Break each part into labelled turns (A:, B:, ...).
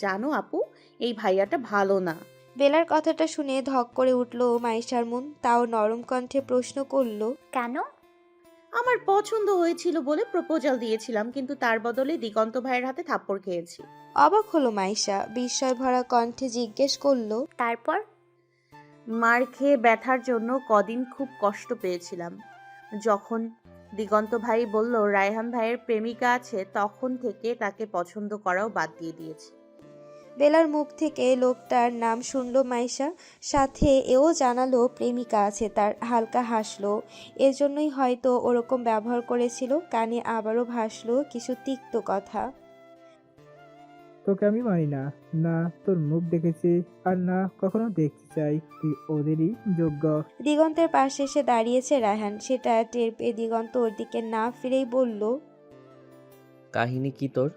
A: জানো আপু, এই ভাইয়াটা ভালো না।
B: বেলার কথাটা শুনে ধক করে উঠল মাইশার মন। তাও নরম কণ্ঠে প্রশ্ন করল,
C: কেন?
A: আমার পছন্দ হয়েছিল বলে প্রপোজাল দিয়েছিলাম, কিন্তু তার বদলে দিগন্ত ভাইয়ের হাতে থাপ্পড় খেয়েছি।
B: অবাক হলো মাইশা। বিস্ময় ভরা কণ্ঠে জিজ্ঞেস করল,
C: তারপর?
A: মার খেয়ে ব্যথার জন্য কদিন খুব কষ্ট পেয়েছিলাম। যখন দিগন্ত ভাই বলল রায়হান ভাইয়ের প্রেমিকা আছে, তখন থেকে তাকে পছন্দ করাও বাদ দিয়ে দিয়েছি।
B: বেলার মুখ থেকে লোকটার নাম শুনল মাইশা, সাথে এও জানালো প্রেমিকা আছে তার। হালকা হাসলো। এজন্যই হয়তো ওরকম ব্যবহার করেছিল। কানে আবারও ভাসলো কিছু তিক্ত কথা।
D: তোকে আমি মানি না, না তোর মুখ দেখেছি আর না কখনো দেখতে চাই। তুই ওদেরই যোগ্য।
B: দিগন্তের পাশে এসে দাঁড়িয়েছে রায়হান। সেটা টের পেয়ে দিগন্ত ওর দিকে না ফিরেই বলল,
E: কাহিনী কি তোর?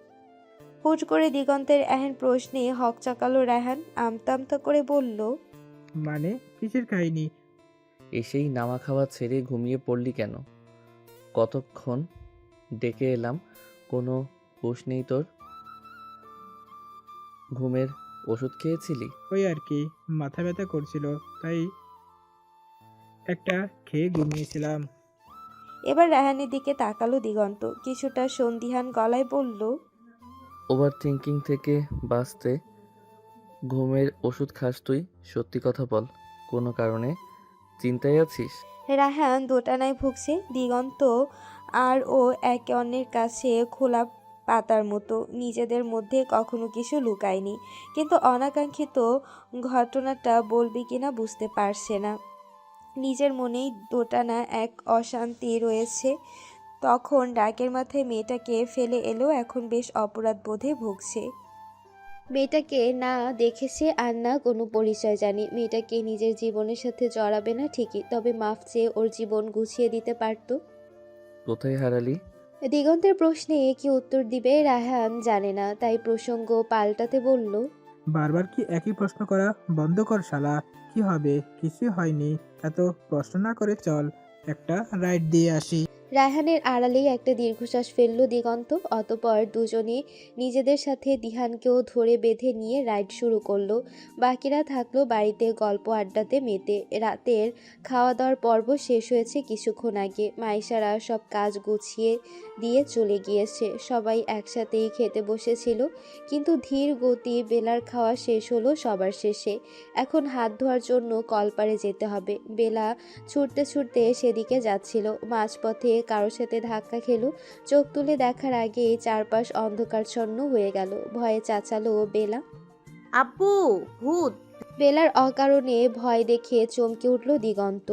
B: হুট করে দিগন্তের এহেন প্রশ্নে হকচকালো রায়হান। আমতা আমতা করে বলল,
D: মানে কিসের কাহিনী?
E: এসেই নামা খাওয়া ছেড়ে ঘুমিয়ে পড়লি কেন? কতক্ষণ ডেকে এলাম, কোনো হুঁশ নেই তোর? ঘুমের ওষুধ খেয়েছিলি?
D: ওই আর কি, মাথা ব্যথা করছিল তাই একটা খেয়ে ঘুমিয়েছিলাম।
B: এবার রায়হানের দিকে তাকালো দিগন্ত। কিছুটা সন্দিহান গলায় বলল,
E: ওভার থিঙ্কিং থেকে বাঁচতে ঘুমের ওষুধ খাস তুই? সত্যি কথা বল, কোনো কারণে চিন্তায় আছিস?
B: রায়হান দোটানায় ভুগছে। দিগন্ত আর ও একে অন্যের কাছে খোলা পাতার মতো। নিজেদের মধ্যে কখনো কিছু লুকায়নি, কিন্তু অনাকাঙ্ক্ষিত ঘটনাটা বলবে কিনা বুঝতে পারছে না। নিজের মনেই দোটানা এক অশান্তি রয়েছে। তখন ডাকের মাথায় মেয়েটাকে ফেলে এলো, এখন বেশ অপরাধ বোধে ভুগছে। মেয়েটাকে না দেখেছে আর না কোনো পরিচয় জানি। মেয়েটাকে নিজের জীবনের সাথে জড়াবে না ঠিকই, তবে মাফ চেয়ে ওর জীবন গুছিয়ে দিতে পারতো।
E: কোথায় হারালি?
B: দিগন্তের প্রশ্নে কি উত্তর দিবে রায়হান জানে না, তাই প্রসঙ্গ পাল্টাতে বলল,
D: বারবার কি একই প্রশ্ন করা বন্ধ কর শালা। কি হবে? কিছুই হয়নি। এত প্রশ্ন না করে চল একটা রাইড দিয়ে আসি।
B: রায়হানের আড়ালেই একটা দীর্ঘশ্বাস ফেলল দিগন্ত। অতপর দুজনে নিজেদের সাথে দিহানকেও ধরে বেঁধে নিয়ে রাইড শুরু করলো। বাকিরা থাকলো বাড়িতে গল্প আড্ডাতে মেতে। রাতের খাওয়া দাওয়ার পর্ব শেষ হয়েছে কিছুক্ষণ আগে। মাইশারা সব কাজ গুছিয়ে দিয়ে চলে গিয়েছে। সবাই একসাথেই খেতে বসেছিল, কিন্তু ধীর গতি বেলার খাওয়া শেষ হলো সবার শেষে। এখন হাত ধোয়ার জন্য কলপারে যেতে হবে। বেলা ছুটতে ছুটতে সেদিকে যাচ্ছিল। মাঝপথে কারোর সাথে ধাক্কা খেলো। চোখ তুলে দেখার আগেই চারপাশ অন্ধকারচ্ছন্ন হয়ে গেল। ভয়ে চাচালো বেলা।
A: আব্বু, ভূত!
B: বেলার অকারণে ভয় দেখে চমকে উঠল দিগন্ত।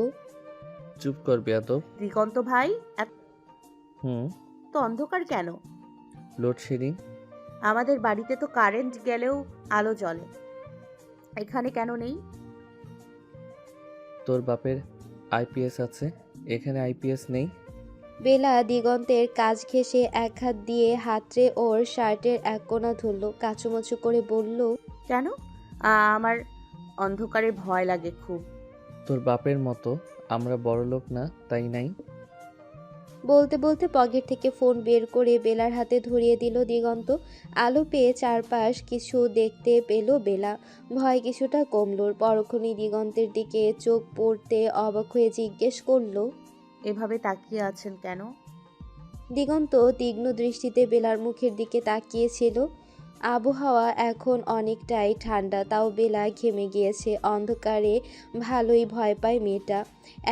E: চুপ কর বেয়াদব।
A: দিগন্ত ভাই, এত
E: হুম।
A: অন্ধকার কেন?
E: লোডশেডিং।
A: আমাদের বাড়িতে তো কারেন্ট গেলেও আলো জ্বলে, এখানে কেন নেই?
E: তোর বাপের আইপিএস আছে, এখানে আইপিএস নেই।
B: বেলা দিগন্তের কাজ ঘেঁষে এক হাত দিয়ে হাতড়ে ওর শার্টের এক কোণা ধরল। কাচুমাচু করে বলল,
A: কেন? আমার অন্ধকারে ভয় লাগে খুব।
E: তোর বাপের মতো আমরা বড়লোক না, তাই নাই?
B: বলতে বলতে পকেট থেকে ফোন বের করে বেলার হাতে ধরিয়ে দিল দিগন্ত। আলো পেয়ে চারপাশ কিছু দেখতে পেল বেলা। ভয় কিছুটা কমল। পরক্ষণেই দিগন্তের দিকে চোখ পড়তে অবাক হয়ে জিজ্ঞেস করলো,
A: এভাবে তাকিয়ে আছেন কেন?
B: দিগন্ত তীক্ষ্ণ দৃষ্টিতে বেলার মুখের দিকে তাকিয়েছিল। আবহাওয়া এখন অনেকটাই ঠান্ডা, তাও বেলা ঘেমে গিয়েছে। অন্ধকারে ভালোই ভয় পায় মেয়েটা।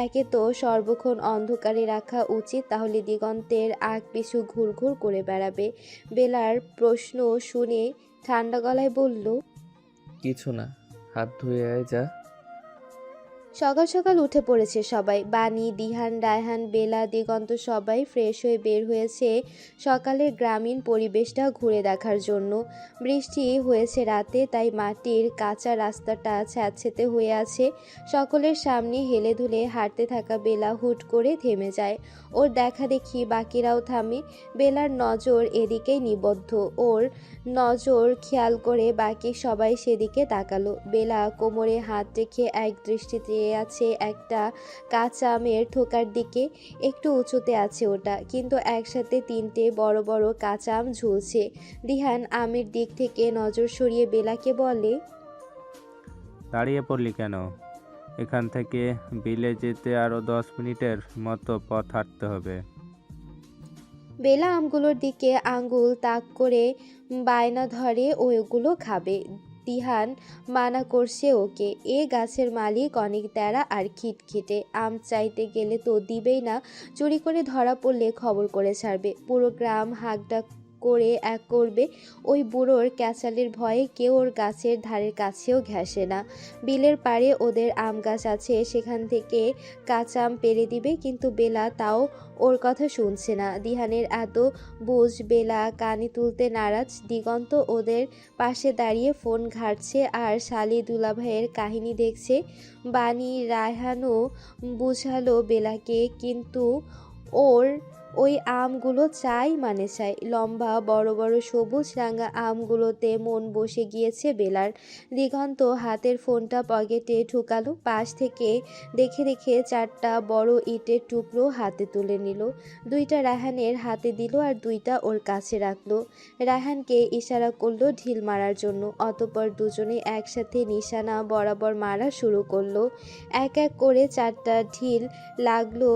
B: একে তো সর্বক্ষণ অন্ধকারে রাখা উচিত, তাহলে দিগন্তের আগ পিছু ঘুরঘুর করে বেড়াবে। বেলার প্রশ্ন শুনে ঠান্ডা গলায় বলল,
E: কিছু না, হাত ধুয়ে আয় যা।
B: সকাল সকাল উঠে পড়েছে সবাই। বানি, দিহান, রায়হান, বেলা, দিগন্ত সবাই ফ্রেশ হয়ে বের হয়েছে সকালের গ্রামীণ পরিবেশটা ঘুরে দেখার জন্য। বৃষ্টি হয়েছে রাতে, তাই মাটির কাঁচা রাস্তাটা স্যাঁতসেঁতে হয়ে আছে। সকলের সামনে হেলে দুলে হাঁটতে থাকা বেলা হুট করে থেমে যায়। ওর দেখা দেখি বাকিরাও থামে। বেলার নজর এদিকেই নিবদ্ধ। ওর নজর খেয়াল করে বাকি সবাই সেদিকে তাকালো। বেলা কোমরে হাত রেখে এক দৃষ্টি চেয়ে আছে একটা কাঁচা আমের থোকার দিকে। একটু উঁচুতে আছে ওটা, কিন্তু একসাথে তিনটে বড় বড় কাঁচা আম ঝুলছে। দিহান আমের দিক থেকে নজর সরিয়ে বেলাকে বলে,
C: দাঁড়িয়ে পড়লি কেন? এখান থেকে বিলে যেতে আরও 10 মিনিটের মতো পথ হাঁটতে হবে।
B: বেলা আমগুলোর দিকে আঙ্গুল তাক করে বায়না ধরে ওগুলো খাবে। দিহান মানা করছে ওকে। এ গাছের মালিক অনেক তেড়া আর খিটখিটে। আম চাইতে গেলে তো দিবেই না, চুরি করে ধরা পড়লে খবর করে ছাড়বে। পুরো গ্রাম হাঁকডাক করে এক করবে। ওই বুড়োর ক্যাচালের ভয়ে কেউ ওর গাছের ধারের কাছেও ঘেঁষে না। বিলের পাড়ে ওদের আম গাছ আছে, সেখান থেকে কাঁচা আম পেড়ে দিবে, কিন্তু বেলা তাও ওর কথা শুনছে না। দিহানের এত বুঝ বেলা কানে তুলতে নারাজ। দিগন্ত ওদের পাশে দাঁড়িয়ে ফোন ঘাঁটছে আর শালি দুলাভাইয়ের কাহিনী দেখছে। বানি রায়হানও বুঝালো বেলাকে, কিন্তু ওর ওই আমগুলো চাই মানে চাই। লম্বা বড় বড় সবুজ রাঙা আমগুলোতে মন বসে গিয়েছে বেলার। দিগন্ত হাতের ফোনটা পকেটে ঢুকালো। পাশ থেকে দেখে দেখে 4টা বড় ইটের টুকরো হাতে তুলে নিল। 2টা রায়হানের হাতে দিল আর 2টা ওর কাছে রাখলো। রায়হানকে ইশারা করলো ঢিল মারার জন্য। অতঃপর দুজনে একসাথে নিশানা বরাবর মারা শুরু করলো। এক এক করে 4টা ঢিল লাগলো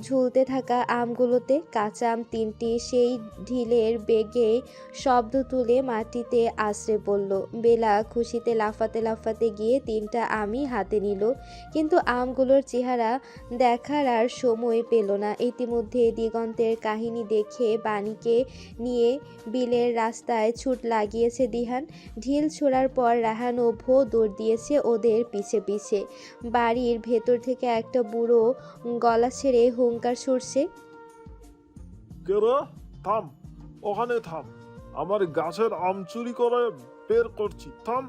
B: ঝুলতে থাকা আমগুলোতে। কাঁচা আম 3টি সেই ঢিলের বেগে শব্দ তুলে মাটিতে আছড়ে পড়ল। বেলা খুশিতে লাফাতে লাফাতে গিয়ে 3টা আমই হাতে নিল, কিন্তু আমগুলোর চেহারা দেখার আর সময় পেল না। ইতিমধ্যে দিগন্তের কাহিনী দেখে বাণীকে নিয়ে বিলের রাস্তায় ছুট লাগিয়েছে দিহান। ঢিল ছোড়ার পর রাহানও ভো দৌড় দিয়েছে ওদের পিছে পিছে। বাড়ির ভেতর থেকে একটা বুড়ো গলা ছেড়ে হুঙ্কার ছুড়ছে,
F: কে রে? থাম, ওখানে থাম। আমার গাছের আম চুরি করে বের করছি, থাম।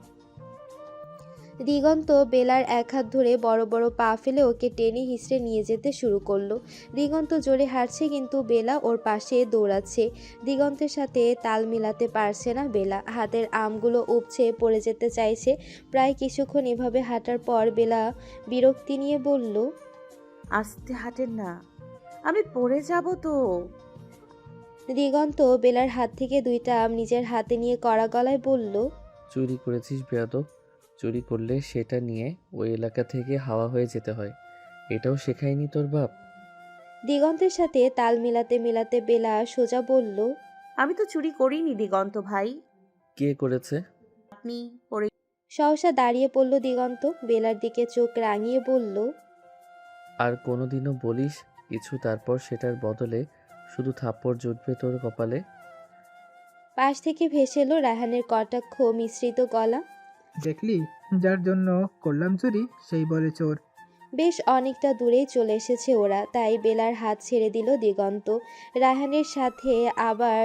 B: দিগন্ত বেলার এক হাত ধরে বড় বড় পা ফেলে ওকে টেনে হিঁচড়ে নিয়ে যেতে শুরু করলো। দিগন্ত জোরে হাঁটছে, কিন্তু বেলা ওর পাশে দৌড়াচ্ছে। দিগন্তের সাথে তাল মিলাতে পারছে না বেলা। হাতের আমগুলো উপচে পড়ে যেতে চাইছে। প্রায় কিছুক্ষণ এভাবে হাঁটার পর বেলা বিরক্তি নিয়ে বলল,
A: আস্তে হাঁটেন না, আমি পড়ে যাব তো।
B: দিগন্ত বেলার হাত থেকে 2টা আম নিজের হাতে নিয়ে কড়া গলায় বলল,
E: চুরি করেছিস বেয়াদব। চুরি করলে সেটা নিয়ে ওই এলাকা থেকে হাওয়া হয়ে যেতে হয়। এটাও শেখায়নি তোর বাপ?
B: দিগন্তের সাথে তাল মিলাতে মিলাতে বেলা সোজা বলল,
A: আমি তো চুরি করিনি দিগন্ত ভাই,
E: কে করেছে?
A: আপনি পড়ে।
B: সহসা দাঁড়িয়ে পড়ল দিগন্ত। বেলার দিকে চোখ রাঙিয়ে বলল,
E: আর কোনোদিনও বলিস কিছু, তারপর সেটার বদলে শুধু থাপ্পড় জুটবে তোর কপালে।
B: পাশ থেকে ভেসে এলো রায়হানের কটাক্ষ মিশ্রিত গলা।
D: দেখলি, যার জন্য করলাম চুরি সেই বলে চোর।
B: বেশ অনেকটা দূরেই চলে এসেছে ওরা, তাই বেলার হাত ছেড়ে দিল দিগন্ত। রায়হানের সাথে আবার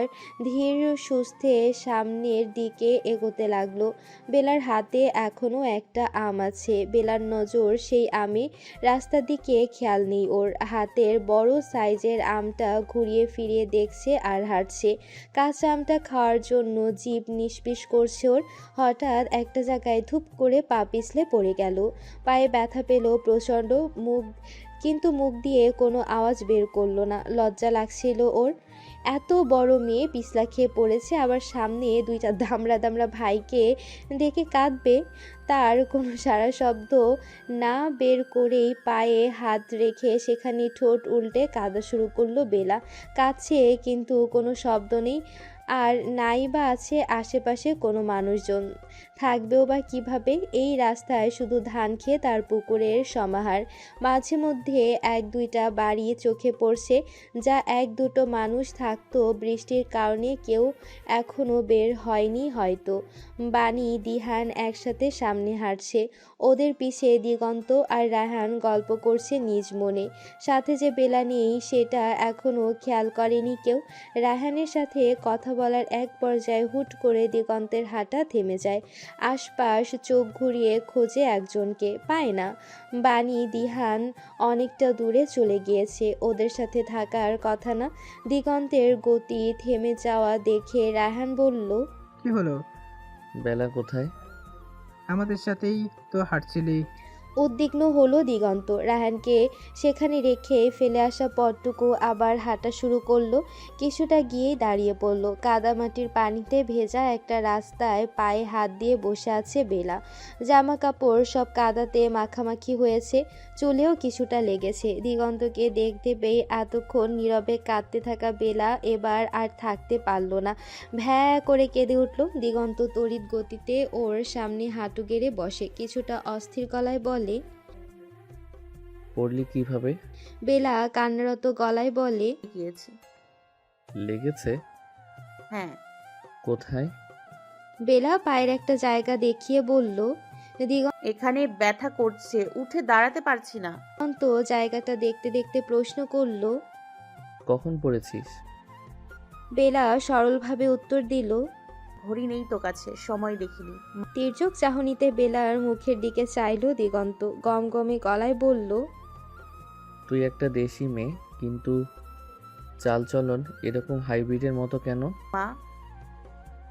B: ধীর সুস্থে সামনের দিকে এগোতে লাগলো। বেলার হাতে এখনো একটা আম আছে। বেলার নজর সেই আমে, রাস্তার দিকে খেয়াল নেই ওর। হাতের বড় সাইজের আমটা ঘুরিয়ে ফিরিয়ে দেখছে আর হাঁটছে। কাঁচা আমটা খাওয়ার জন্য জিভ নিষ্পিস করছে ওর। হঠাৎ একটা জায়গায় ধুপ করে পা পিছলে পড়ে গেল। পায়ে ব্যথা পেল প্রচণ্ড। কিন্তু মুখ দিয়ে কোনো আওয়াজ বের করলো না। লজ্জা লাগছিল ওর। এত বড় মেয়ে পিছলা খেয়ে পড়েছে, আবার সামনে 2টা দামড়া দামড়া ভাইকে দেখে কাঁদবে। তার কোনো সারা শব্দ না বের করেই পায়ে হাত রেখে সেখানে ঠোঁট উল্টে কাঁদা শুরু করলো বেলা। কাঁদছে, কিন্তু কোনো শব্দ নেই। আর নাই বা আছে আশেপাশে কোনো মানুষজন, থাকবেও বা কিভাবে? এই রাস্তায় শুধু ধান খেয়ে তার পুকুরের সমাহার। মাঝে মধ্যে 1-2টা বাড়ি চোখে পড়ছে, যা 1-2টো মানুষ থাকতো। বৃষ্টির কারণে কেউ এখনো বের হয়নি হয়তো। বানি দিহান একসাথে সামনে হাঁটছে। ওদের পিছে দিগন্ত আর রায়হান গল্প করছে নিজ মনে। সাথে যে বেলা নেই সেটা এখনো খেয়াল করেনি কেউ। রায়হানের সাথে কথা বলার এক পর্যায়ে হুট করে দিগন্তের হাঁটা থেমে যায়। আশপাশ চোখ ঘুরিয়ে খোঁজে একজনকে, পায় না। বানি দিহান অনেকটা দূরে চলে গিয়েছে, ওদের সাথে থাকার কথা না। দিগন্তের গতি থেমে যাওয়া দেখে রায়হান বলল,
D: কি হলো?
E: বেলা কোথায়?
D: আমাদের সাথেই তো হাঁটছিলি।
B: উদ্বিগ্ন হলো দিগন্ত। রায়হানকে সেখানে রেখে ফেলে আসা পথটুকু আবার হাঁটা শুরু করলো। কিছুটা গিয়েই দাঁড়িয়ে পড়ল। কাদামাটির পানিতে ভেজা একটা রাস্তায় পায়ে হাত দিয়ে বসে আছে বেলা। জামা কাপড় সব কাদাতে মাখামাখি হয়েছে, চুলেও কিছুটা লেগেছে। দিগন্তকে দেখতে পেয়ে এতক্ষণ নীরবে কাঁদতে থাকা বেলা এবার আর থাকতে পারল না, ভ্যা করে কেঁদে উঠল। দিগন্ত তড়িৎ গতিতে ওর সামনে হাঁটু গেড়ে বসে, কিছুটা অস্থির গলায় বলে।
E: পড়লি কিভাবে?
B: বেলা কান্নারত গলায় বলে।
A: গিয়েছি।
E: লেগেছে?
A: হ্যাঁ।
E: কোথায়?
B: বেলা পায়ের একটা জায়গা দেখিয়ে বলল।
A: এখানে ব্যথা করছে, উঠে দাঁড়াতে পারছি না।
B: দিগন্ত জায়গাটা দেখতে দেখতে প্রশ্ন করল।
E: কখন পড়েছিস?
B: বেলা সরলভাবে উত্তর দিল।
A: ঘড়ি নেই তো কাছে, সময় দেখিনি।
B: তির্যক চাহনিতে বেলার মুখের দিকে চাইল দিগন্ত, গমগমে গলায় বলল।
E: তুই একটা দেশি মেয়ে, কিন্তু চালচলন এরকম হাইব্রিডের মতো কেন?
A: মা,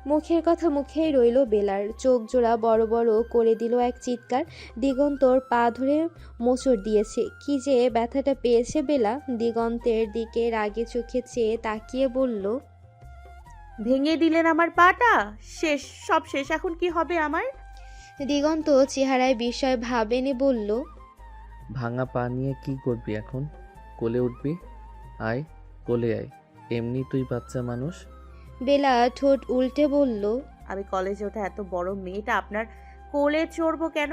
B: মুখের কথা মুখেই রইল বেলার। চোখ জোড়া বড় বড় করে দিল এক চিৎকার। দিগন্তর পা ধরে মোচড় দিয়েছে। কি যে ব্যথাটা পেয়েছে বেলা। দিগন্তের দিকে রাগে চোখে চেয়ে তাকিয়ে বলল।
A: ভেঙে দিলেন আমার পাটা। শেষ, সব শেষ। এখন কি হবে আমার?
B: দিগন্ত চেহারায় বিস্ময় ভাব এনে বলল।
E: ভাঙা পা নিয়ে কি করবি এখন? কোলে উঠবি? আয়, কোলে আয়। এমনি তুই বাচ্চা মানুষ।
B: বেলা ঠোঁট উল্টে বলল।
A: আমি কলেজে ওঠা এত বড় মেয়েটা আপনার কোলে চড়বো কেন?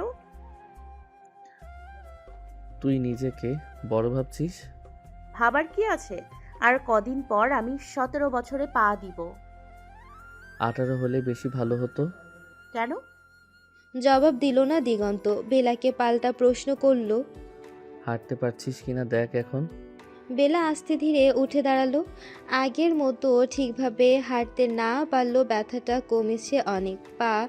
E: তুই নিজেকে বড় ভাবছিস?
A: ভাবার কি আছে? আর কদিন পর আমি 17 বছরে পা দিব।
E: 18 হলে বেশি ভালো হতো।
A: কেন?
B: জবাব দিল না দিগন্ত। বেলাকে পাল্টা প্রশ্ন করল।
E: হাঁটতে পারছিস কিনা দেখ এখন।
B: বেলা আস্তে ধীরে উঠে দাঁড়ালো। আগের মতো ঠিকভাবে হাঁটতে না পারলেও ব্যথাটা কমেছে অনেক। পা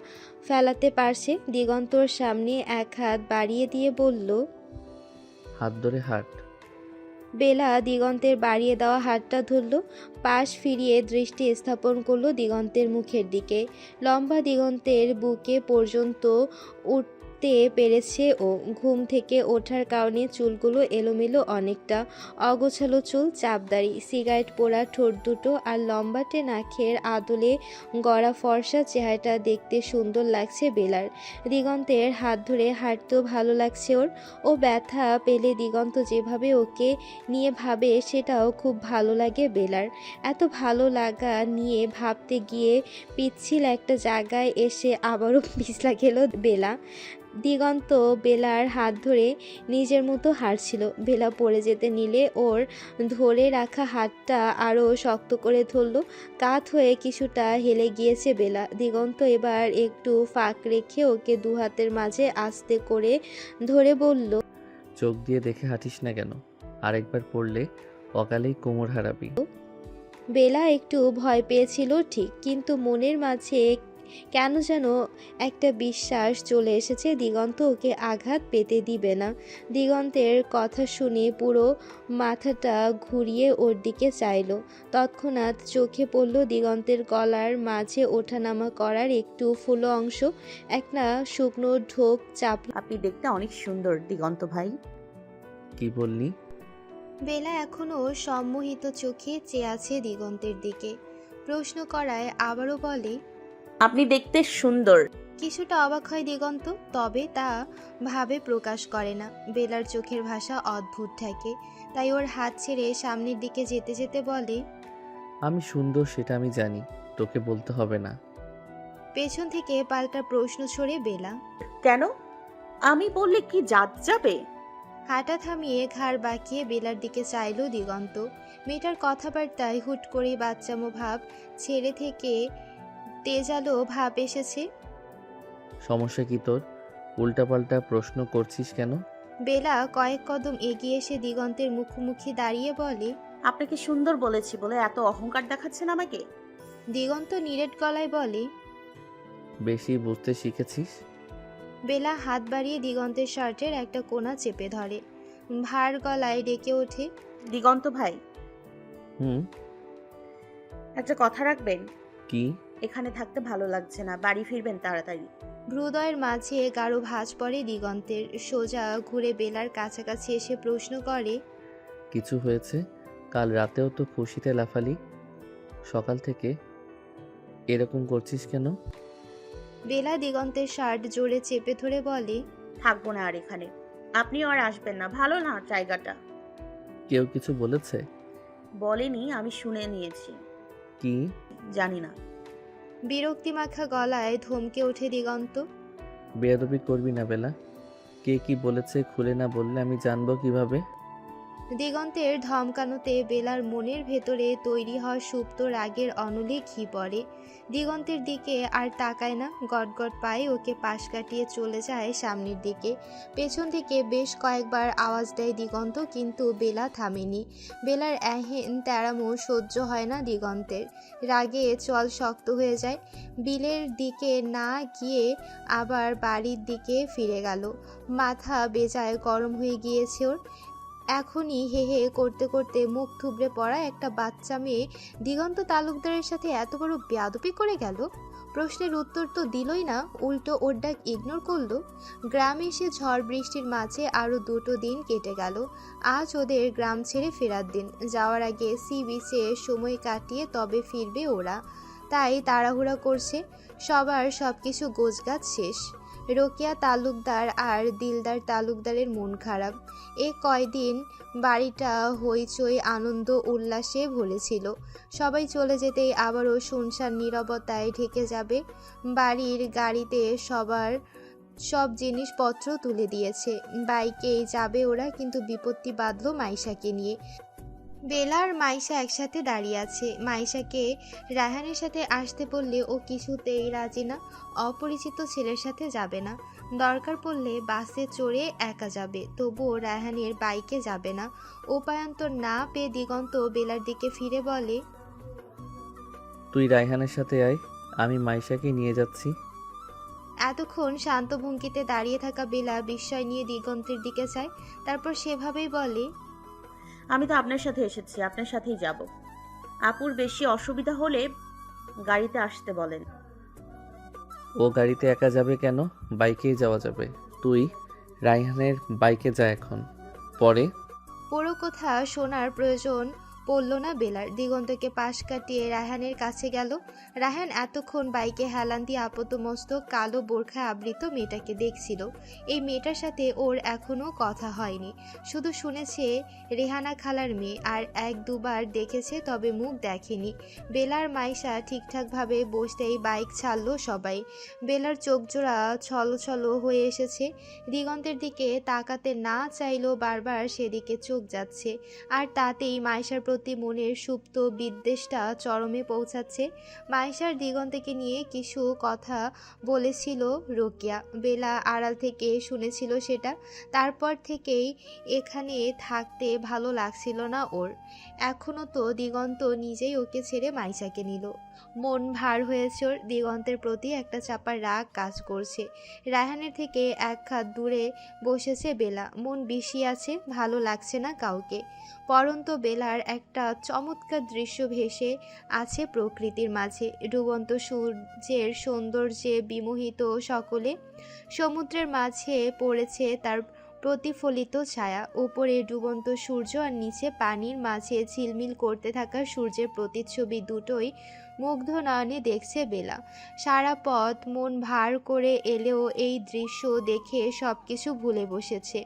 B: ফেলাতে পারছে। দিগন্তর সামনে এক হাত বাড়িয়ে দিয়ে বলল।
E: হাত ধরে হাঁট।
B: বেলা দিগন্তের বাড়িয়ে দেওয়া হাতটা ধরল, পাশ ফিরিয়ে দৃষ্টি স্থাপন করলো দিগন্তের মুখের দিকে। লম্বা দিগন্তের বুকে পর্যন্ত উঠতে পেরেছে ও। ঘুম থেকে ওঠার কারণে চুলগুলো এলোমেলো অনেকটা, অগোছালো চুল, চাপদাড়ি, সিগারেট পোড়া ঠোঁট দুটো আর লম্বাটে নাকের আদলে গড়া ফর্সা চেহারাটা দেখতে সুন্দর লাগছে বেলার। দিগন্তের হাত ধরে হাঁটতেও ভালো লাগছে ওর। ও ব্যথা পেলে দিগন্ত যেভাবে ওকে নিয়ে ভাবে সেটাও খুব ভালো লাগে বেলার। এত ভালো লাগা নিয়ে ভাবতে গিয়ে পিচ্ছিল একটা জায়গায় এসে আবারও পিছলা গেল বেলা। দিগন্ত বেলার হাত ধরে নিজের মতো হাঁটছিল। বেলা পড়ে যেতে নিলে ওর ধরে রাখা হাতটা আরও শক্ত করে ধরল। কাত হয়ে কিছুটা হেলে গিয়েছে বেলা। দিগন্ত এবার একটু ফাঁক রেখে ওকে দু হাতের মাঝে আস্তে করে ধরে বলল।
E: চোখ দিয়ে দেখে হাঁটিস না কেন? আরেকবার পড়লে অকালেই কোমর হারাবি।
B: বেলা একটু ভয় পেয়েছিল ঠিক, কিন্তু মনের মাঝে কেন যেন একটা বিশ্বাস চলে এসেছে দিগন্ত ওকে আঘাত পেতে দিবে না। দিগন্তের কথা শুনে পুরো মাথাটা ঘুরিয়ে ওর দিকে চাইল। তৎক্ষণাৎ চোখে পড়ল দিগন্তের গলার মাঝে ওঠানামা করার একটু ফুলো অংশ। একটা শুকনো ঢোক চাপ।
A: আপনি দেখতে অনেক সুন্দর দিগন্ত ভাই।
E: কি বললি?
B: বেলা এখনও সম্মোহিত চোখে চেয়ে আছে দিগন্তের দিকে। প্রশ্ন করায় আবারও বলে।
A: আপনি দেখতে সুন্দর।
B: কিছুটা অবাক হয় দিগন্ত, তবে তা ভাবে প্রকাশ করে না। বেলার চোখের ভাষা অদ্ভুত ঠেকে, তাই ওর হাত ছেড়ে সামনের দিকে যেতে যেতে বলে।
E: আমি সুন্দর সেটা আমি জানি, তোকে বলতে হবে না।
B: পেছন থেকে পাল্টা প্রশ্ন ছড়ে বেলা।
A: কেন? আমি বললে কি জাত যাবে?
B: হাঁটা থামিয়ে ঘাড় বাঁকিয়ে বেলার দিকে চাইল দিগন্ত। মেয়েটার কথাবার্তায় হুট করে বাচ্চামো ভাব ছেড়ে থেকে তেজালো ভাব এসেছে।
E: সমস্যা কি তোর? উল্টাপাল্টা প্রশ্ন করছিস কেন?
B: বেলা কয়েক কদম এগিয়ে এসে দিগন্তের মুখোমুখি দাঁড়িয়ে বলে।
A: আপনাকে সুন্দর বলেছি বলে এত অহংকার দেখাচ্ছেন আমাকে?
B: দিগন্ত নিরেট গলায় বলে।
E: বেশি বুঝতে শিখেছিস?
B: বেলা হাত বাড়িয়ে দিগন্তের শার্টের একটা কোণা চেপে ধরে, ভার গলায় ডেকে ওঠে।
A: দিগন্ত ভাই,
E: হুম।
A: একটা কথা রাখবেন?
E: কি?
A: এখানে থাকতে ভালো লাগছে না, বাড়ি ফিরবেন তাড়াতাড়ি।
B: হৃদয়ের মাঝে গাঢ় ভাঁজ পড়ে দিগন্তের। সোজা ঘুরে বেলার কাছাকাছি এসে প্রশ্ন করে,
E: কিছু হয়েছে? কাল রাতেও তো খুশিতে লাফালি, সকাল থেকে এরকম করছিস কেন?
B: বেলা দিগন্তের শার্ট জোরে চেপে ধরে বলে,
A: থাকবো না আর এখানে, আপনিও আর আসবেন না, ভালো না জায়গাটা।
E: কেউ কিছু বলেছে?
A: বলেনি, আমি শুনে নিয়েছি।
E: কি?
A: জানি না।
B: বিরক্তিমাখা গলায় ধমকে ওঠে দিগন্ত।
E: বেয়াদবি করবি না বেলা। কে কি বলেছে খুলে না বললে আমি জানবো কিভাবে?
B: দিগন্তের ধমকানোতে বেলার মনের ভেতরে তৈরি হওয়া সুপ্ত রাগের অনলে ঘি পড়ে। দিগন্তের দিকে আর তাকায় না, গটগট পায়ে ওকে পাশ কাটিয়ে চলে যায় সামনের দিকে। পেছন থেকে বেশ কয়েকবার আওয়াজ দেয় দিগন্ত, কিন্তু বেলা থামেনি। বেলার এহেন তেড়ামো সহ্য হয় না দিগন্তের। রাগে চল শক্ত হয়ে যায়। বিলের দিকে না গিয়ে আবার বাড়ির দিকে ফিরে গেল। মাথা বেজায় গরম হয়ে গিয়েছে ওর। এখনই হে হে করতে করতে মুখ থুবড়ে পড়া একটা বাচ্চা মেয়ে দিগন্ত তালুকদারের সাথে এত বড় বেয়াদবি করে গেল। প্রশ্নের উত্তর তো দিলই না, উল্টো ওর ডাক ইগনোর করলো। গ্রামে এসে ঝড় বৃষ্টির মাঝে আরও 2টো দিন কেটে গেল। আজ ওদের গ্রাম ছেড়ে ফেরার দিন। যাওয়ার আগে সি বিচে সময় কাটিয়ে তবে ফিরবে ওরা, তাই তাড়াহুড়া করছে। সবার সব কিছু গোছগাছ শেষ। রোকেয়া তালুকদার আর দিলদার তালুকদারের মন খারাপ। এ কয়দিন বাড়িটা হইচই আনন্দ উল্লাসে ভরেছিল। সবাই চলে যেতেই আবারও শুনশান নীরবতায় ঢেকে যাবে। বাড়ির গাড়িতে সবার সব জিনিসপত্র তুলে দিয়েছে। বাইকেই যাবে ওরা, কিন্তু বিপত্তি বাঁধল মাইশাকে নিয়ে। বেলা আর মাইশা একসাথে দাঁড়িয়ে আছে। মাইশাকে রায়হানের সাথে আসতে বললে ও কিছুতেই রাজি না। অপরিচিত ছেলের সাথে যাবে না। দরকার পড়লে বাসে চড়ে একা যাবে, তবুও রায়হানের বাইকে যাবে না। উপায়ন্তর না পেয়ে দিগন্ত বেলার দিকে ফিরে বলে,
E: তুই রায়হানের সাথে আয়, আমি মাইশাকে নিয়ে যাচ্ছি।
B: এতক্ষণ শান্ত ভঙ্গিতে দাঁড়িয়ে থাকা বেলা বিস্ময় নিয়ে দিগন্তের দিকে চায়, তারপর সেভাবেই বলে,
A: আমি তো আপনার সাথে এসেছি, আপনার সাথেই যাব। আপুর বেশি অসুবিধা হলে গাড়িতে আসতে বলেন।
E: ও গাড়িতে একা যাবে কেন? বাইকেই যাওয়া যাবে। তুই রায়হানের বাইকে যা এখন, পরে।
B: পুরো কথা শোনার প্রয়োজন পড়ল না বেলার। দিগন্তকে পাশ কাটিয়ে রায়হানের কাছে গেল। রায়হান এতক্ষণ বাইকে হেলান দিয়ে আপাতমস্তক কালো বোরখায় আবৃত মেয়েটাকে দেখছিল। এই মেয়েটার সাথে ওর এখনও কথা হয়নি, শুধু শুনেছে রেহানা খালার মেয়ে, আর 1-2বার দেখেছে, তবে মুখ দেখেনি। বেলার মাইশা ঠিকঠাকভাবে বসতেই বাইক ছাড়লো সবাই। বেলার চোখজোড়া ছলছল হয়ে এসেছে। দিগন্তের দিকে তাকাতে না চাইলেও বারবার সেদিকে চোখ যাচ্ছে, আর তাতেই মাইশার প্রতি মনের সুপ্ত বিদ্বেষটা চরমে পৌঁছাচ্ছে। মাইশার দিগন্তকে নিয়ে কিছু কথা বলেছিল রোকেয়া, বেলা আড়াল থেকে শুনেছিল সেটা। তারপর থেকেই এখানে থাকতে ভালো লাগছিল না ওর। এখনও তো দিগন্ত নিজেই ওকে ছেড়ে মাইশাকে নিল। মন ভার হয়েছে ওর। দিগন্তের প্রতি একটা চাপা রাগ কাজ করছে। রায়হানের থেকে এক হাত দূরে বসেছে বেলা, মন বিষিয়ে আছে, ভালো লাগছে না কাউকে। পরন্ত বেলার একটা চমৎকার দৃশ্য ভেসে আছে প্রকৃতির মাঝে। ডুবন্ত সূর্যের সৌন্দর্যে বিমোহিত সকলে। সমুদ্রের মাঝে পড়েছে তার প্রতিফলিত ছায়া। উপরে ডুবন্ত সূর্য আর নিচে পানির মাঝে ঝিলমিল করতে থাকা সূর্যের প্রতিচ্ছবি, দুটোই মুগ্ধ নয়নে দেখছে বেলা। সারা পথ মন ভার করে এলেও এই দৃশ্য দেখে সব কিছু ভুলে বসেছে।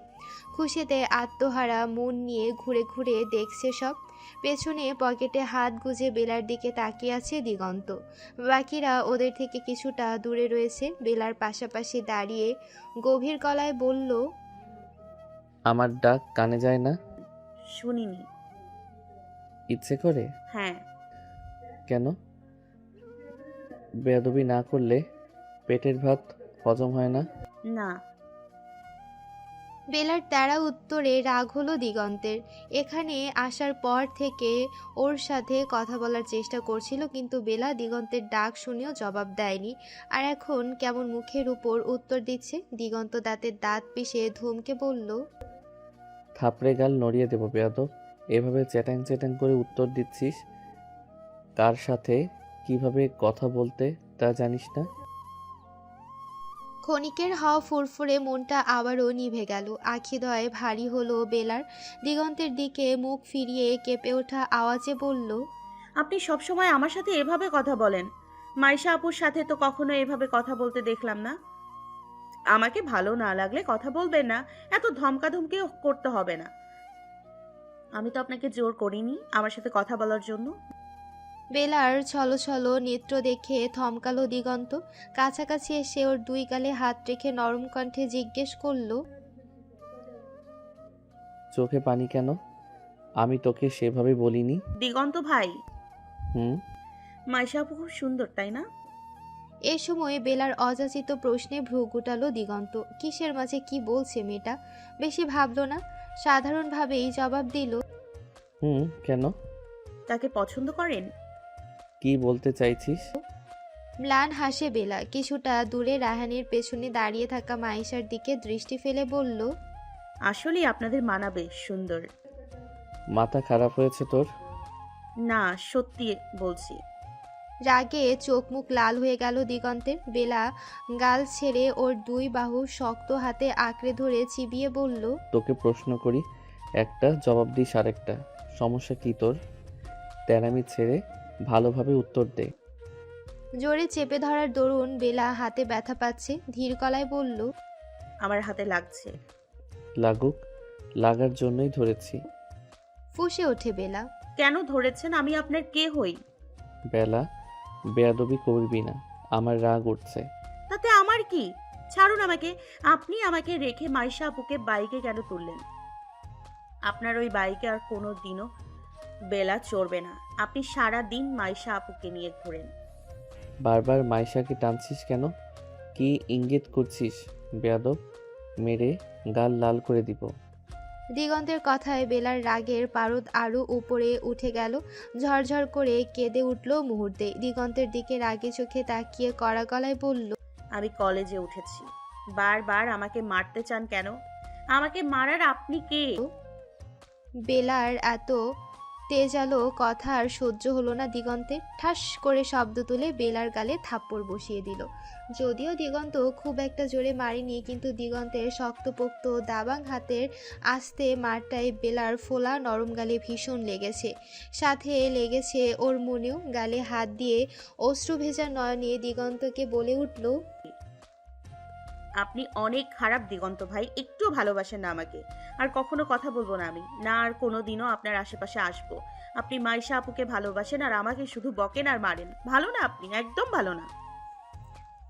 B: খুশিতে আত্মহারা মন নিয়ে ঘুরে ঘুরে দেখছে সব। পেছনে পকেটে হাত গুজে বেলার দিকে তাকিয়ে আছে দিগন্ত। বাকিরা ওদের থেকে কিছুটা দূরে রয়েছে। বেলার পাশাপাশি দাঁড়িয়ে গভীর গলায় বলল,
E: আমার ডাক কানে যায় না?
A: শুনিনি।
E: ইচ্ছে করে?
A: হ্যাঁ।
E: কেন? বেয়াদবি না করলে পেটের ভাত হজম হয় না?
A: না।
B: বেলার তেড়া উত্তরে রাগ হলো দিগন্তের। এখানে আসার পর থেকে ওর সাথে কথা বলার চেষ্টা করছিল, কিন্তু বেলা দিগন্তের ডাক শুনেও জবাব দেয়নি। আর এখন কেমন মুখের উপর উত্তর দিচ্ছে। দিগন্ত দাঁতের দাঁত পিষে ধমকে বলল,
E: থাপড়ে গাল নড়িয়ে দেবো বেয়াদব। এভাবে চ্যাটাং চ্যাটাং করে উত্তর দিচ্ছিস? কার সাথে কি কিভাবে কথা বলতে তা জানিস না?
B: ক্ষণিকের হাওয়া ফুরফুরে মনটা আবারও নিভে গেল। আখিদয় ভারী হলো বেলার। দিগন্তের দিকে মুখ ফিরিয়ে কেঁপে ওঠা আওয়াজে বলল,
A: আপনি সবসময় আমার সাথে এভাবে কথা বলেন। মাইশা আপুর সাথে তো কখনো এভাবে কথা বলতে দেখলাম না। আমাকে ভালো না লাগলে কথা বলবেন না, এত ধমকাধমকিও করতে হবে না। আমি তো আপনাকে জোর করিনি আমার সাথে কথা বলার জন্য।
B: বেলার ছলো নেত্র দেখে থমকালো দিগন্ত। কাছাকাছি এসে ওর দুই গালে হাত রেখে নরম কণ্ঠে জিজ্ঞেস করলো,
E: চোখে পানি কেন? আমি তোকে সেভাবে বলিনি।
A: দিগন্ত ভাই,
E: হুম।
A: মাইশা আপু খুব সুন্দর, তাই না?
B: এ সময় বেলার অযাচিত প্রশ্নে ভ্রু গুটালো দিগন্ত। কিসের মাঝে কি বলছে মেয়েটা? বেশি ভাবলো না, সাধারণভাবেই জবাব দিল,
E: হুম, কেন?
A: তাকে পছন্দ করেন?
E: কি বলতে চাইছিস?
B: ম্লান হাসে বেলা। কিছুটা দূরে রাহানের পেছনে দাঁড়িয়ে থাকা মাইশার দিকে দৃষ্টি ফেলে বলল,
A: আসলেই আপনাদের মানাবে, সুন্দর।
E: মাথা খারাপ হয়েছে তোর?
A: না, সত্যি বলছি।
B: রাগে চোখ মুখ লাল হয়ে গেল দিগন্তের। বেলা গাল ছেড়ে ওর দুই বাহু শক্ত হাতে আঁকড়ে ধরে চিবিয়ে বলল,
E: তোকে প্রশ্ন করি একটা, জবাব দিস আরেকটা। সমস্যা কি তোর? তেরামি ছেড়ে ভালোভাবে উত্তর দে।
B: জোরে চেপে ধরার দরুন বেলা হাতে ব্যথা পাচ্ছে। ধীর গলায় বলল,
A: আমার হাতে লাগছে।
E: লাগুক, লাগার জন্যই ধরেছি।
B: ফুঁসে ওঠে বেলা।
A: কেন ধরেছেন? আমি আপনার কে হই?
E: বেলা, বেয়াদবি করবি না, আমার রাগ উঠছে।
A: তাতে আমার কি? ছাড়ুন আমাকে। আপনি আমাকে রেখে মাইশা আপুকে বাইকে কেন তুললেন? আপনার ওই বাইকে আর কোনো দিনও বেলা চড়বে না। আপনি সারা দিন মাইশা আপুকে নিয়ে ঘোরেন।
E: বারবার মাইশাকে টানছিস কেন? কি ইঙ্গিত করছিস? বেয়াদব, মেরে গাল লাল করে দিব।
B: দিগন্তের কথায় বেলার রাগের পারদ আরো উপরে উঠে গেল। ঝরঝর করে কেঁদে উঠল মুহূর্তে। দিগন্তের দিকে রাগে চোখে তাকিয়ে কড়া গলায় বলল,
A: আমি কলেজে উঠেছি। বারবার আমাকে মারতে চান কেন? আমাকে মারার আপনি কে?
B: বেলার এত তেজালো কথা আর সহ্য হলো না দিগন্তের। ঠাস করে শব্দ তুলে বেলার গালে থাপ্পড় বসিয়ে দিল। যদিও দিগন্ত খুব একটা জোরে মারেনি, কিন্তু দিগন্তের শক্তপোক্ত দাবাং হাতের আস্তে মারটায় বেলার ফোলা নরম গালে ভীষণ লেগেছে। সাথে লেগেছে ওর মনেও। গালে হাত দিয়ে অশ্রু ভেজা নয়নে দিগন্তকে বলে উঠল,
A: আপনি অনেক খারাপ দিগন্ত ভাই, একটু ভালোবাসেন না আমাকে। আর কখনো কথা বলবো না আমি, না আর কোনো দিনও আপনার আশেপাশে আসবো। আপনি মাইশা আপুকে ভালোবাসেন আর আমাকে শুধু বকেন আর মারেন। ভালো না, আপনি একদম ভালো না।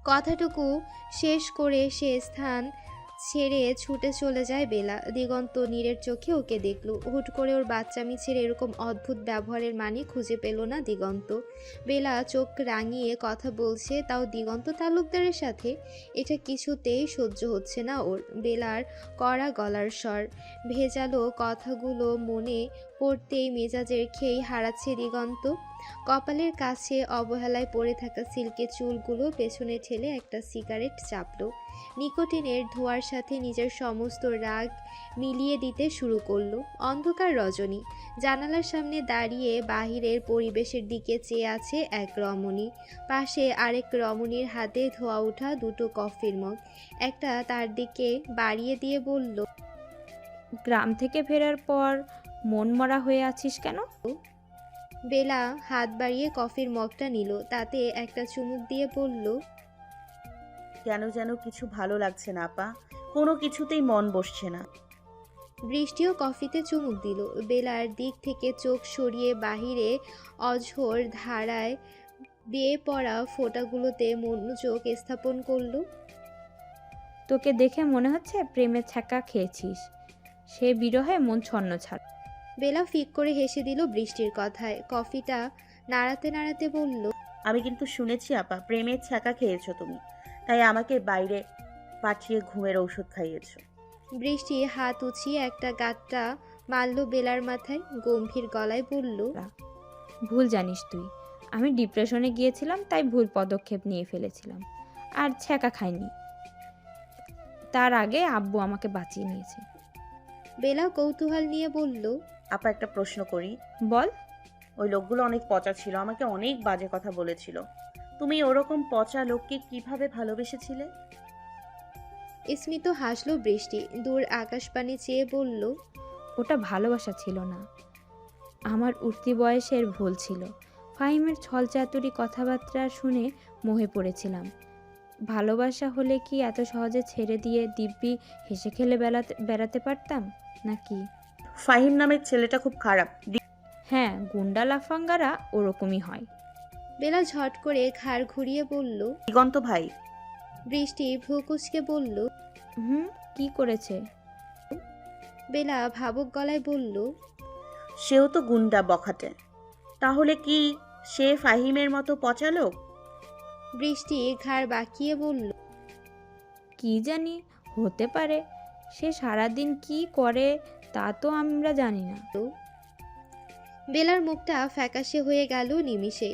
B: কথাটুকু শেষ করে সে স্থান ছেড়ে ছুটে চলে যায় বেলা। দিগন্ত নীরের চোখে ওকে দেখল। হুট করে ওর বাচ্চামি ছেড়ে এরকম অদ্ভুত ব্যবহারের মানে খুঁজে পেল না দিগন্ত। বেলা চোখ রাঙিয়ে কথা বলছে, তাও দিগন্ত তালুকদারের সাথে। এটা কিছুতেই সহ্য হচ্ছে না ওর। বেলার কড়া গলার স্বর, ভেজালো কথাগুলো মনে পড়তেই মেজাজের খেই হারাচ্ছে দিগন্ত। কপালের কাছে অবহেলায় পড়ে থাকা সিল্কের চুলগুলো পেছনে ঠেলে একটা সিগারেট চাপল। নিকোটিনের ধোঁয়ার সাথে নিজের সমস্ত রাগ মিলিয়ে দিতে শুরু করলো। অন্ধকার রজনী। জানালার সামনে দাঁড়িয়ে বাহিরের পরিবেশের দিকে চেয়ে আছে এক রমণী। পাশে আরেক রমণীর হাতে ধোয়া ওঠা দুটো কফির মগ। একটা তার দিকে বাড়িয়ে দিয়ে বলল,
G: গ্রাম থেকে ফেরার পর মনমরা হয়ে আছিস কেন?
B: বেলা হাত বাড়িয়ে কফির মগটা নিল। তাতে একটা চুমুক দিয়ে বলল,
A: কেন যেন কিছু ভালো লাগছে না আপা, কোনো কিছুতেই মন বসছে না।
B: বৃষ্টিও কফিতে চুমুক দিল। বেলার দিক থেকে চোখ সরিয়ে বাহিরে অঝোর ধারায় বেয়ে পড়া ফোঁটাগুলোতে মনোযোগ স্থাপন করল।
G: তোকে দেখে মনে হচ্ছে প্রেমের ছ্যাঁকা খেয়েছিস, সে বিরহে মন ছন্ন ছাড়।
B: বেলা ফিক করে হেসে দিল বৃষ্টির কথায়। কফিটা নাড়াতে নাড়াতে বলল,
A: আমি কিন্তু শুনেছি আপা, প্রেমের ছ্যাঁকা খেয়েছো তুমি, তাই আমাকে বাইরে পাঠিয়ে ঘুমের ঔষধ খাইয়েছো।
B: বৃষ্টি হাত উঁচিয়ে একটা গাঁটটা মারল বেলার মাথায়। গম্ভীর গলায় বলল,
G: ভুল জানিস তুই, আমি ডিপ্রেশনে গিয়েছিলাম তাই ভুল পদক্ষেপ নিয়ে ফেলেছিলাম, আর ছ্যাঁকা খাইনি। তার আগে আব্বু আমাকে বাঁচিয়ে নিয়েছে।
B: বেলা কৌতূহল নিয়ে বলল,
A: আপা একটা প্রশ্ন করি।
G: বল।
A: ওই লোকগুলো অনেক পচা ছিল, আমাকে অনেক বাজে কথা বলেছিল। তুমি ওরকম পচা লোককে কিভাবে ভালোবেসেছিলে?
B: স্মিত হাসলো বৃষ্টি, দূর আকাশপানে চেয়ে বলল,
G: ওটা ভালোবাসা ছিল না, আমার উঠতি বয়সের ভুল ছিল। ফাহিমের ছলচাতুরি কথাবার্তা শুনে মোহে পড়েছিলাম। ভালোবাসা হলে কি এত সহজে ছেড়ে দিয়ে দিব্যি হেসে খেলে বেড়াতে পারতাম নাকি?
A: ফাহিম নামের ছেলেটা খুব খারাপ।
G: হ্যাঁ, গুন্ডা লাফাঙ্গারা ওরকমই হয়।
B: বেলা ঝট করে ঘাড় ঘুরিয়ে বলল।
A: দিগন্ত ভাই।
B: বৃষ্টি ভ্রু কুঁচকে বলল।
G: কি করেছে?
B: বেলা ভাবুক গলায় বলল,
A: সেও তো গুন্ডা বখাটে। তাহলে কি সে ফাহিমের মতো পচা লোক?
B: বৃষ্টি ঘাড় বাঁকিয়ে বলল,
G: কি জানি, হতে পারে। সে সারাদিন কি করে তা তো আমরা জানি না।
B: বেলার মুখটা ফ্যাকাশে হয়ে গেল নিমিষে।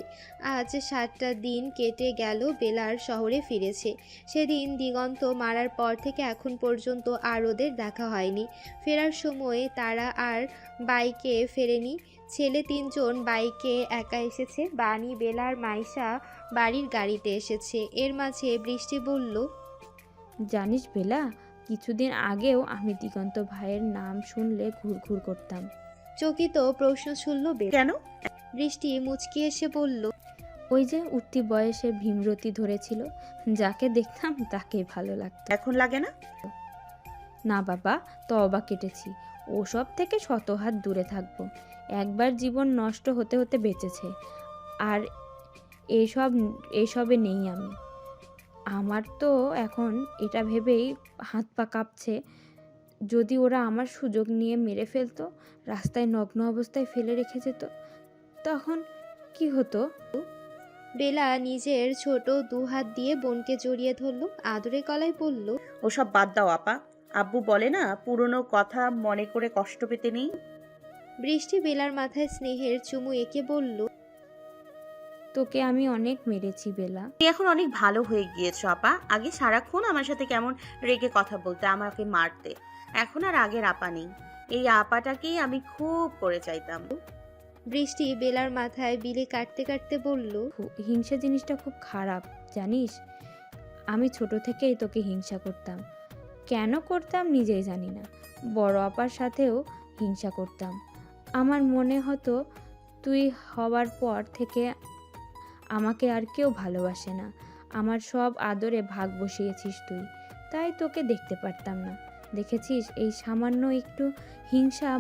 B: আজ 7টা দিন কেটে গেল বেলার শহরে ফিরেছে। সেদিন দিগন্ত মারার পর থেকে এখন পর্যন্ত আর ওদের দেখা হয়নি। ফেরার সময় তারা আর বাইকে ফেরেনি। ছেলে 3জন বাইকে একা এসেছে, বানি, বেলার মাইশা বাড়ির গাড়িতে এসেছে। এর মাঝে বৃষ্টি বলল,
G: জানিস বেলা, কিছুদিন আগেও আমি দিগন্ত ভাইয়ের নাম শুনলে ঘুরঘুর করতাম।
B: চকিত প্রশ্ন ছুড়ল বেলা।
A: কেন?
B: বৃষ্টি মুচকি এসে বলল,
G: ওই যে উঠতি বয়সে ভীমরতি ধরেছিল, যাকে দেখতাম তাকেই ভালো লাগতো।
A: এখন লাগে না?
G: না বাবা, তওবা কেটেছি। ওসব থেকে শত হাত দূরে থাকবো। একবার জীবন নষ্ট হতে হতে বেঁচেছে, আর এইসবে নেই আমি। আমার তো এখন এটা ভেবেই হাত পা কাঁপছে, যদি ওরা আমার সুযোগ নিয়ে মেরে ফেলতো, রাস্তায় নগ্ন অবস্থায় ফেলে রেখে যেত, তখন কি হতো?
B: বেলা নিজের ছোট 2 হাত দিয়ে বোনকে জড়িয়ে ধরল, আদরে গলায় বলল,
A: ওসব বাদ দাও আপা। আব্বু বলে না, পুরনো কথা মনে করে কষ্ট পেতে নেই।
B: বৃষ্টি বেলার মাথায় স্নেহের চুমু এঁকে বলল,
G: তোকে আমি অনেক মেরেছি বেলা।
A: তুমি এখন অনেক ভালো হয়ে গিয়েছো আপা। আগে সারাক্ষণ আমার সাথে কেমন রেগে কথা বলতে, আমাকে মারতে। এখন আর আগের আপা নেই। এই আপাটাকেই আমি খুব করে চাইতাম।
B: বৃষ্টি বেলার মাথায় বিলি কাটতে কাটতে বলল,
G: হিংসা জিনিসটা খুব খারাপ জানিস। আমি ছোট থেকেই তোকে হিংসা করতাম। কেন করতাম নিজেই জানি না। বড় আপার সাথেও হিংসা করতাম। আমার মনে হতো তুই হওয়ার পর থেকে আমাকে আর কেউ ভালোবাসে না। আমার সব আদরে ভাগ বসিয়েছিস তুই, তাই তোকে দেখতে পারতাম না। দেখেছিস, এই সামান্য একটু হিংসা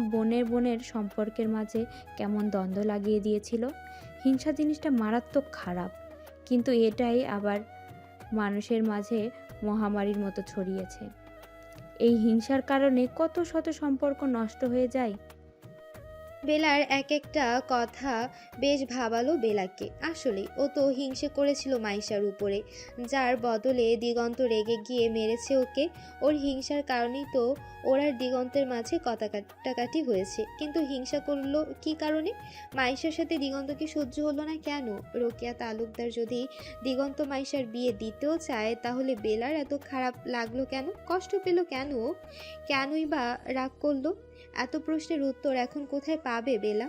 G: বোনের সম্পর্কের মাঝে কেমন দ্বন্দ্ব লাগিয়ে দিয়েছিল। হিংসা জিনিসটা মারাত্মক খারাপ, কিন্তু এটাই আবার মানুষের মাঝে মহামারীর মতো ছড়িয়েছে। এই হিংসার কারণে কত শত সম্পর্ক নষ্ট হয়ে যায়।
B: বেলার এক একটা কথা বেশ ভাবালো বেলাকে। আসলেই ও তো হিংসে করেছিল মাইশার উপরে, যার বদলে দিগন্ত রেগে গিয়ে মেরেছে ওকে। ওর হিংসার কারণেই তো ওর আর দিগন্তের মাঝে কথা কাটাকাটি হয়েছে। কিন্তু হিংসা করলো কি কারণে? মাইশার সাথে দিগন্তকে সহ্য হলো না কেন? রোকেয়া তালুকদার যদি দিগন্ত মাইশার বিয়ে দিতেও চায়, তাহলে বেলার এত খারাপ লাগলো কেন? কষ্ট পেল কেন? কেনই বা রাগ করলো? এত প্রশ্নের উত্তর এখন কোথায় পাবে বেলা?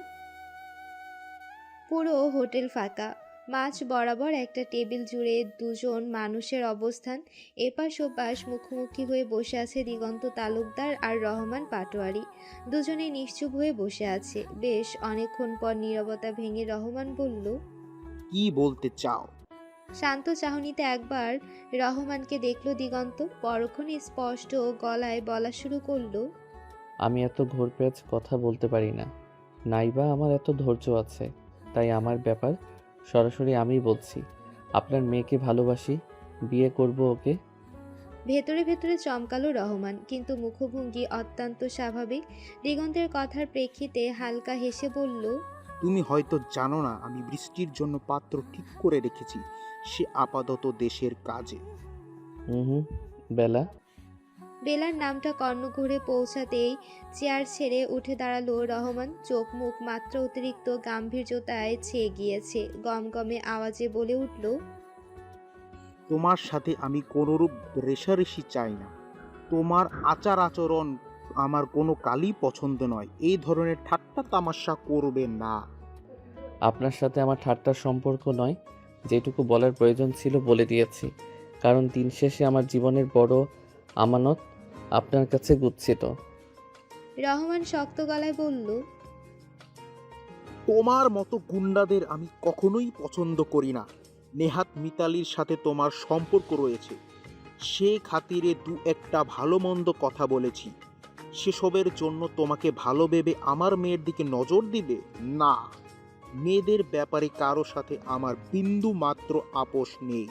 B: পুরো হোটেল ফাঁকা। মাঝ বরাবর একটা টেবিল জুড়ে 2জন মানুষের অবস্থান। এপাশ ওপাশ মুখোমুখি হয়ে বসে আছে দিগন্ত তালুকদার আর রহমান পাটোয়ারি। দুজনেই নিশ্চুপ হয়ে বসে আছে। বেশ অনেকক্ষণ পর নীরবতা ভেঙে রহমান বলল,
H: কি বলতে চাও?
B: শান্ত চাহনিতে একবার রহমানকে দেখল দিগন্ত, পরক্ষণে স্পষ্ট গলায় বলা শুরু করলো,
E: আমি এত ঘোরপেঁচ কথা বলতে পারি না, নাইবা আমার এত ধৈর্য আছে। তাই আমার ব্যাপার সরাসরি আমিই বলছি। আপনার মেয়েকে ভালোবাসি, বিয়ে করব ওকে।
B: ভেতরে ভেতরে চমকালো রহমান, কিন্তু মুখভঙ্গি অত্যন্ত স্বাভাবিক। দিগন্তের কথার প্রেক্ষিতে হালকা হেসে বলল,
H: তুমি হয়তো জানো না, আমি বৃষ্টির জন্য পাত্র ঠিক করে রেখেছি। সে আপাতত দেশের কাজে।
E: হুম, বেলা।
B: বেলার নামটা কর্ণঘুরে পৌঁছাতেই চেয়ার ছেড়ে উঠে দাঁড়ালো রহমান। চোখ মুখ মাত্রা অতিরিক্ত গাম্ভীর্যতায় ছেয়ে গিয়েছে। গমগমে আওয়াজে বলে উঠল,
H: তোমার সাথে আমি কোনোরূপ রেষারেষি চাই না। তোমার আচার আচরণ আমার কোনো কালই পছন্দ নয়। এই ধরনের ঠাট্টা তামাশা করবে না।
E: আপনার সাথে আমার ঠাট্টার সম্পর্ক নয়, যেটুকু বলার প্রয়োজন ছিল বলে দিয়েছি। কারণ দিন শেষে আমার জীবনের বড় আমানত আপনার কাছে গুচ্ছিত।
B: রহমান শক্ত গলায় বলল,
H: তোমার মতো গুন্ডাদের আমি কখনোই পছন্দ করি না। নেহাত মিতালির সাথে তোমার সম্পর্ক রয়েছে, সে খাতিরে দু একটা ভালো মন্দ কথা বলেছি। সেসবের জন্য তোমাকে ভালো ভেবে আমার মেয়ের দিকে নজর দিবে না। মেয়েদের ব্যাপারে কারো সাথে আমার বিন্দু মাত্র আপোষ নেই।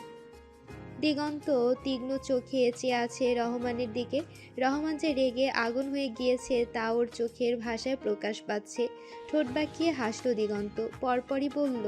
B: দিগন্ত তীক্ষ্ণ চোখে চেয়ে আছে রহমানের দিকে। রহমান যে রেগে আগুন হয়ে গিয়েছে তা ওর চোখের ভাষায় প্রকাশ পাচ্ছে। ঠোঁট বাঁকিয়ে হাসল দিগন্ত, পরপরই বলল,